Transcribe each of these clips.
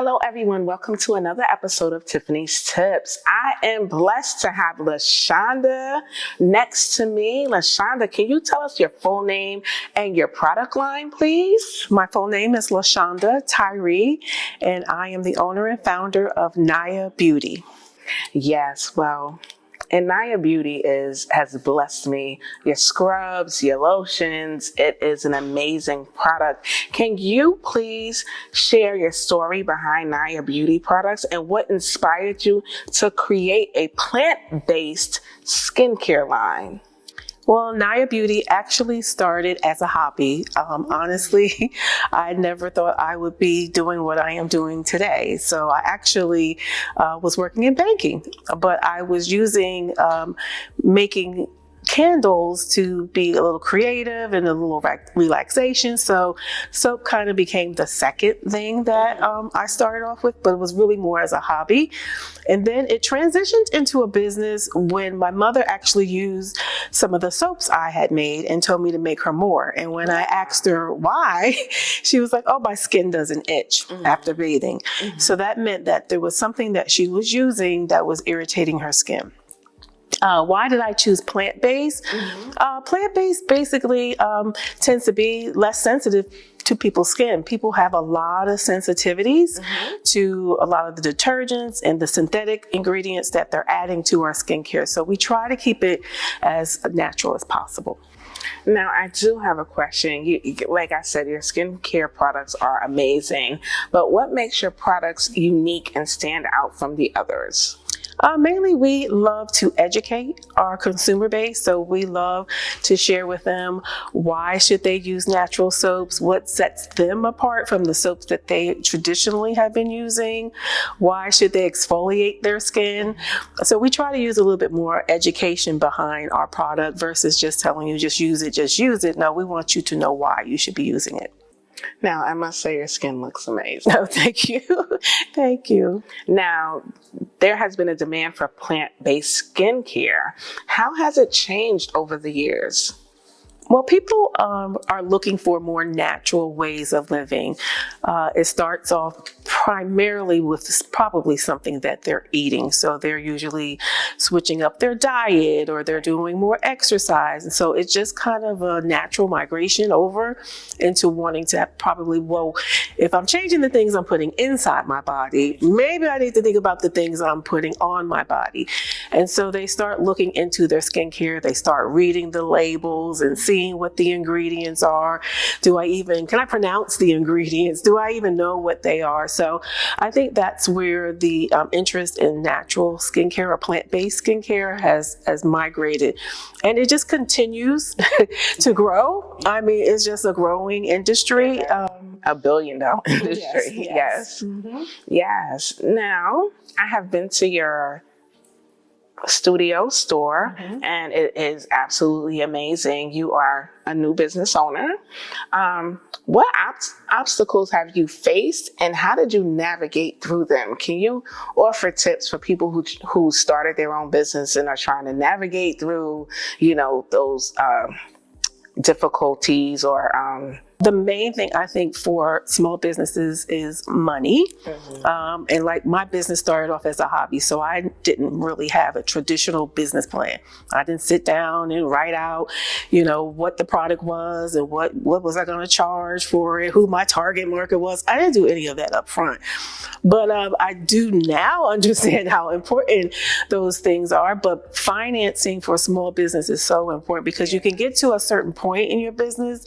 Hello, everyone. Welcome to another episode of Tiffany's Tips. I am blessed to have LaShonda next to me. LaShonda, can you tell us your full name and your product line, please? My full name is Shonda Tyree, and I am the owner and founder of Nyah Beauty. Yes, well, and Nyah Beauty has blessed me. Your scrubs, your lotions, it is an amazing product. Can you please share your story behind Nyah Beauty products and what inspired you to create a plant-based skincare line? Well, Nyah Beauty actually started as a hobby. Honestly, I never thought I would be doing what I am doing today. So I actually was working in banking, but I was using making candles to be a little creative and a little relaxation. So soap kind of became the second thing that I started off with, but it was really more as a hobby. And then it transitioned into a business when my mother actually used some of the soaps I had made and told me to make her more. And when I asked her why, she was like, oh, my skin doesn't itch after bathing. So that meant that there was something that she was using that was irritating her skin. Why did I choose plant-based? Plant-based basically tends to be less sensitive to people's skin. People have a lot of sensitivities to a lot of the detergents and the synthetic ingredients that they're adding to our skincare. So we try to keep it as natural as possible. Now, I do have a question. Like I said, your skincare products are amazing, but what makes your products unique and stand out from the others? Mainly, we love to educate our consumer base. So we love to share with them why should they use natural soaps, what sets them apart from the soaps that they traditionally have been using, why should they exfoliate their skin. So we try to use a little bit more education behind our product versus just telling you just use it, just use it. No, we want you to know why you should be using it. Now, I must say your skin looks amazing. Oh, thank you. Thank you. Now, there has been a demand for plant-based skincare. How has it changed over the years? Well, people are looking for more natural ways of living. It starts off primarily with probably something that they're eating. So they're usually switching up their diet or they're doing more exercise. And so it's just kind of a natural migration over into wanting to probably, well, if I'm changing the things I'm putting inside my body, maybe I need to think about the things I'm putting on my body. And so they start looking into their skincare. They start reading the labels and seeing what the ingredients are. Can I pronounce the ingredients? Do I even know what they are? So I think that's where the interest in natural skincare or plant-based skincare has migrated. And it just continues to grow. I mean, it's just a growing industry. $1 billion industry. Yes. Yes. Now, I have been to your studio store and it is absolutely amazing. You are a new business owner. What obstacles have you faced and how did you navigate through them? Can you offer tips for people who started their own business and are trying to navigate through, those difficulties or the main thing I think for small businesses is money. And like my business started off as a hobby, so I didn't really have a traditional business plan. I didn't sit down and write out, what the product was and what was I going to charge for it, who my target market was. I didn't do any of that up front. But I do now understand how important those things are. But financing for a small business is so important because you can get to a certain point in your business,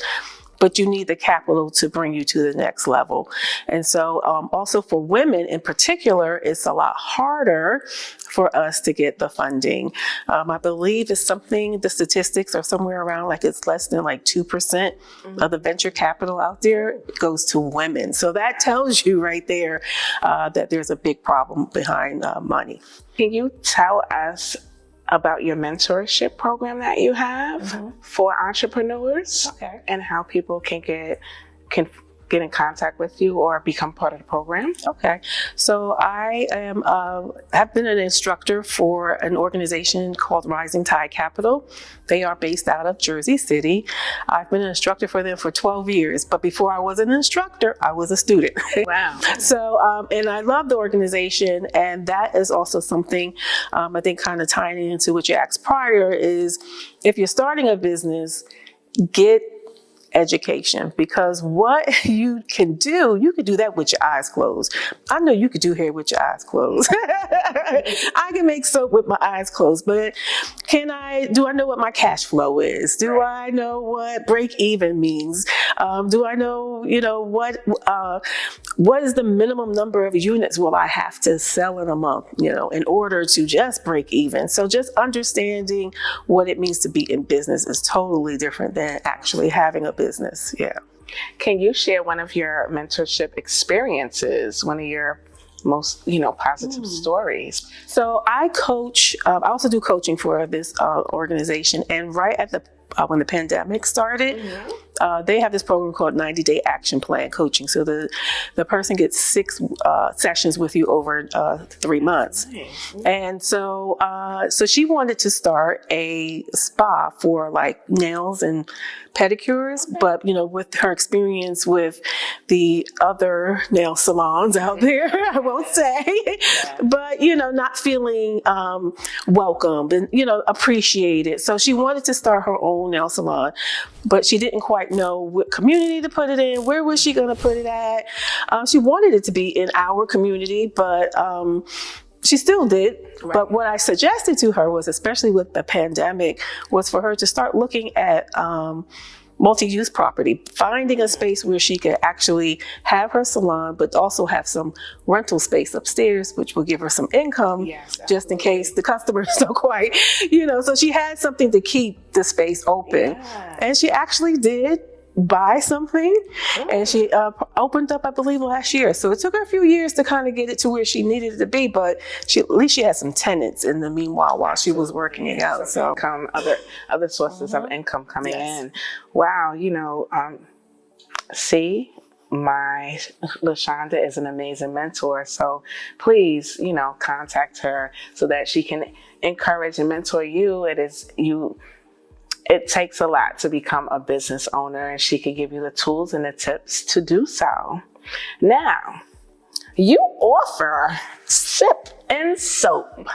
but you need the capital to bring you to the next level. And so also for women in particular, it's a lot harder for us to get the funding. I believe the statistics are somewhere around it's less than 2% of the venture capital out there goes to women. So that tells you right there that there's a big problem behind money. Can you tell us about your mentorship program that you have for entrepreneurs and how people can get in contact with you or become part of the program? Okay, so I am have been an instructor for an organization called Rising Tide Capital. They are based out of Jersey City. I've been an instructor for them for 12 years, but before I was an instructor, I was a student. Wow. So, and I love the organization, and that is also something I think kind of tying into what you asked prior is if you're starting a business, get education, because what you can do that with your eyes closed. I know you could do hair with your eyes closed. I can make soap with my eyes closed, but do I know what my cash flow is? Do I know what break even means? Do I know, what is the minimum number of units will I have to sell in a month, in order to just break even? So just understanding what it means to be in business is totally different than actually having a business. Yeah. Can you share one of your mentorship experiences, one of your most, positive stories? So I coach, I also do coaching for this organization, and right at the when the pandemic started, they have this program called 90-Day Action Plan Coaching. So the person gets 6 sessions with you over 3 months. And so she wanted to start a spa for like nails and pedicures, but with her experience with the other nail salons out there, I won't say, but not feeling welcomed and appreciated. So she wanted to start her own nail salon, but she didn't quite know what community to put it in. Where was she going to put it at? She wanted it to be in our community, but she still did. Right. But what I suggested to her was, especially with the pandemic, was for her to start looking at multi-use property, finding a space where she could actually have her salon, but also have some rental space upstairs, which will give her some income, just in case the customers don't quite, so she had something to keep the space open. And she actually did buy something, and she opened up, I believe, last year. So it took her a few years to kind of get it to where she needed it to be, but at least she had some tenants in the meanwhile while she was working it out. So income, other sources of income coming in. Wow, see, my LaShonda is an amazing mentor. So please, contact her so that she can encourage and mentor you. It takes a lot to become a business owner, and she can give you the tools and the tips to do so. Now, you offer sip and soap.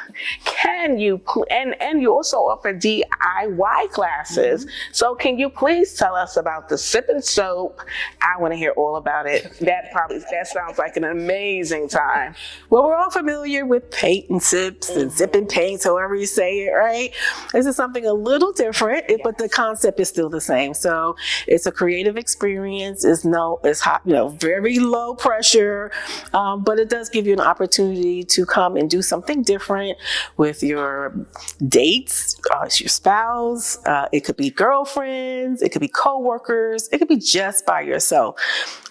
Can you, and you also offer DIY classes. So can you please tell us about the sip and soap? I want to hear all about it. That sounds like an amazing time. Well, we're all familiar with paint and sips and sip and paint, however you say it, right? This is something a little different, but the concept is still the same. So it's a creative experience. It's hot, very low pressure, but it does give you an opportunity to come and do something different with your dates, your spouse. It could be girlfriends, it could be co-workers, it could be just by yourself.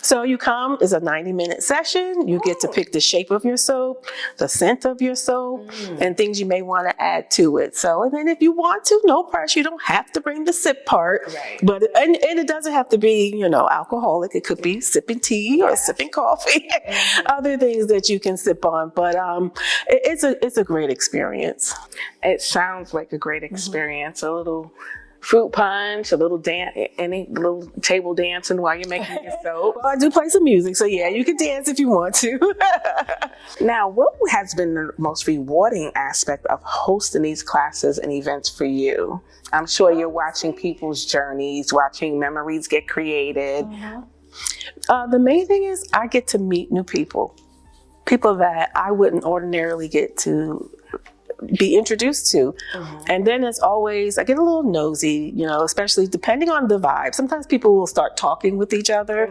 So you come, it's a 90-minute session. You get to pick the shape of your soap, the scent of your soap, and things you may want to add to it. So, and then if you want to, no pressure. You don't have to bring the sip part, but and it doesn't have to be, alcoholic. It could be sipping tea or sipping coffee, other things that you can sip on. But it's a great experience. It sounds like a great experience. A little fruit punch, a little any little table dancing while you're making your soap. Well, I do play some music, so yeah, you can dance if you want to. Now, what has been the most rewarding aspect of hosting these classes and events for you? I'm sure you're watching people's journeys, watching memories get created. The main thing is I get to meet new people that I wouldn't ordinarily get to be introduced to. And then as always, I get a little nosy, especially depending on the vibe. Sometimes people will start talking with each other,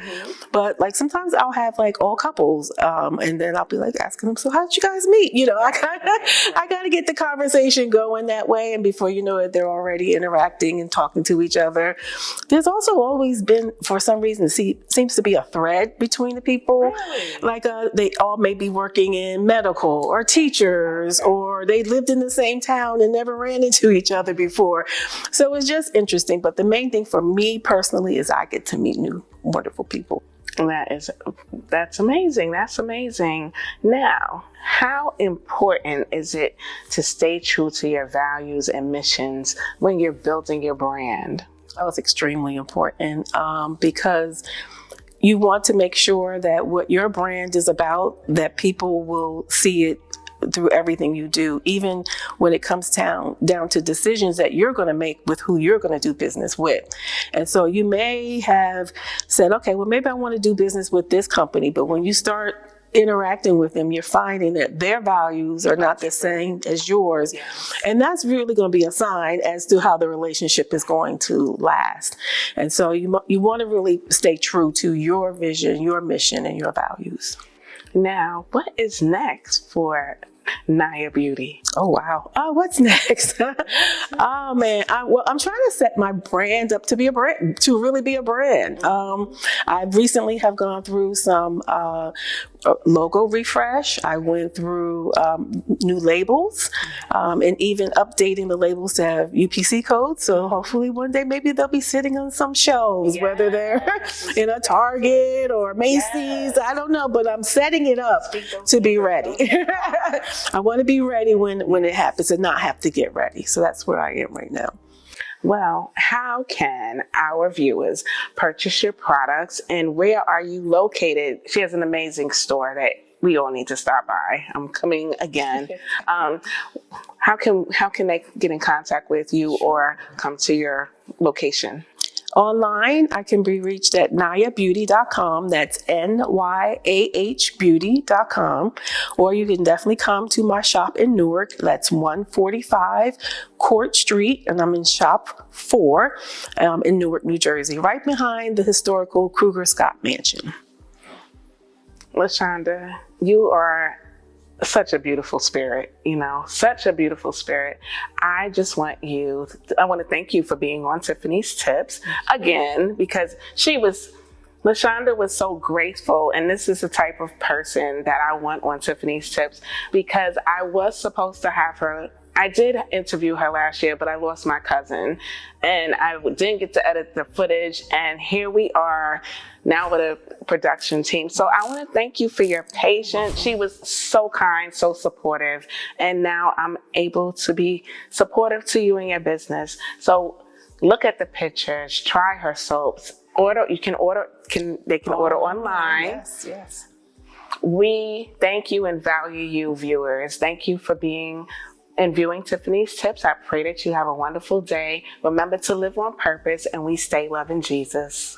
but like sometimes I'll have like all couples, and then I'll be like asking them, so how did you guys meet? I gotta get the conversation going that way, and before you know it, they're already interacting and talking to each other. There's also always been, for some reason, seems to be a thread between the people. Really? Like they all may be working in medical or teachers, or they lived in the same town and never ran into each other before. So it's just interesting. But the main thing for me personally is I get to meet new wonderful people. That's amazing. That's amazing. Now, how important is it to stay true to your values and missions when you're building your brand? Oh, it's extremely important because you want to make sure that what your brand is about, that people will see it through everything you do, even when it comes down to decisions that you're going to make with who you're going to do business with. And so you may have said, okay, well, maybe I want to do business with this company, but when you start interacting with them, you're finding that their values are not the same as yours. And that's really going to be a sign as to how the relationship is going to last. And so you want to really stay true to your vision, your mission, and your values. Now, what is next for Nyah Beauty? Oh, wow. What's next? Oh, man. I'm trying to set my brand up to be a brand, to really be a brand. I recently have gone through some logo refresh. I went through new labels and even updating the labels to have UPC codes. So hopefully one day maybe they'll be sitting on some shelves, whether they're in a Target or Macy's. I don't know, but I'm setting it up to be ready. I want to be ready when it happens and not have to get ready. So that's where I am right now. Well, how can our viewers purchase your products, and where are you located? She has an amazing store that we all need to stop by. I'm coming again. How can they get in contact with you or come to your location? Online, I can be reached at nyahbeauty.com. That's NYAH beauty.com. Or you can definitely come to my shop in Newark. That's 145 Court Street, and I'm in shop 4 in Newark, New Jersey, right behind the historical Kruger Scott Mansion. LaShonda, you are such a beautiful spirit, such a beautiful spirit. I want to thank you for being on Tiffany's Tips again, because LaShonda was so graceful, and this is the type of person that I want on Tiffany's Tips, because I was supposed to have her. I did interview her last year, but I lost my cousin and I didn't get to edit the footage. And here we are now with a production team. So I want to thank you for your patience. She was so kind, so supportive. And now I'm able to be supportive to you and your business. So look at the pictures, try her soaps, they can order online. Yes. We thank you and value you, viewers. Thank you for being and viewing Tiffany's Tips. I pray that you have a wonderful day. Remember to live on purpose, and we stay loving Jesus.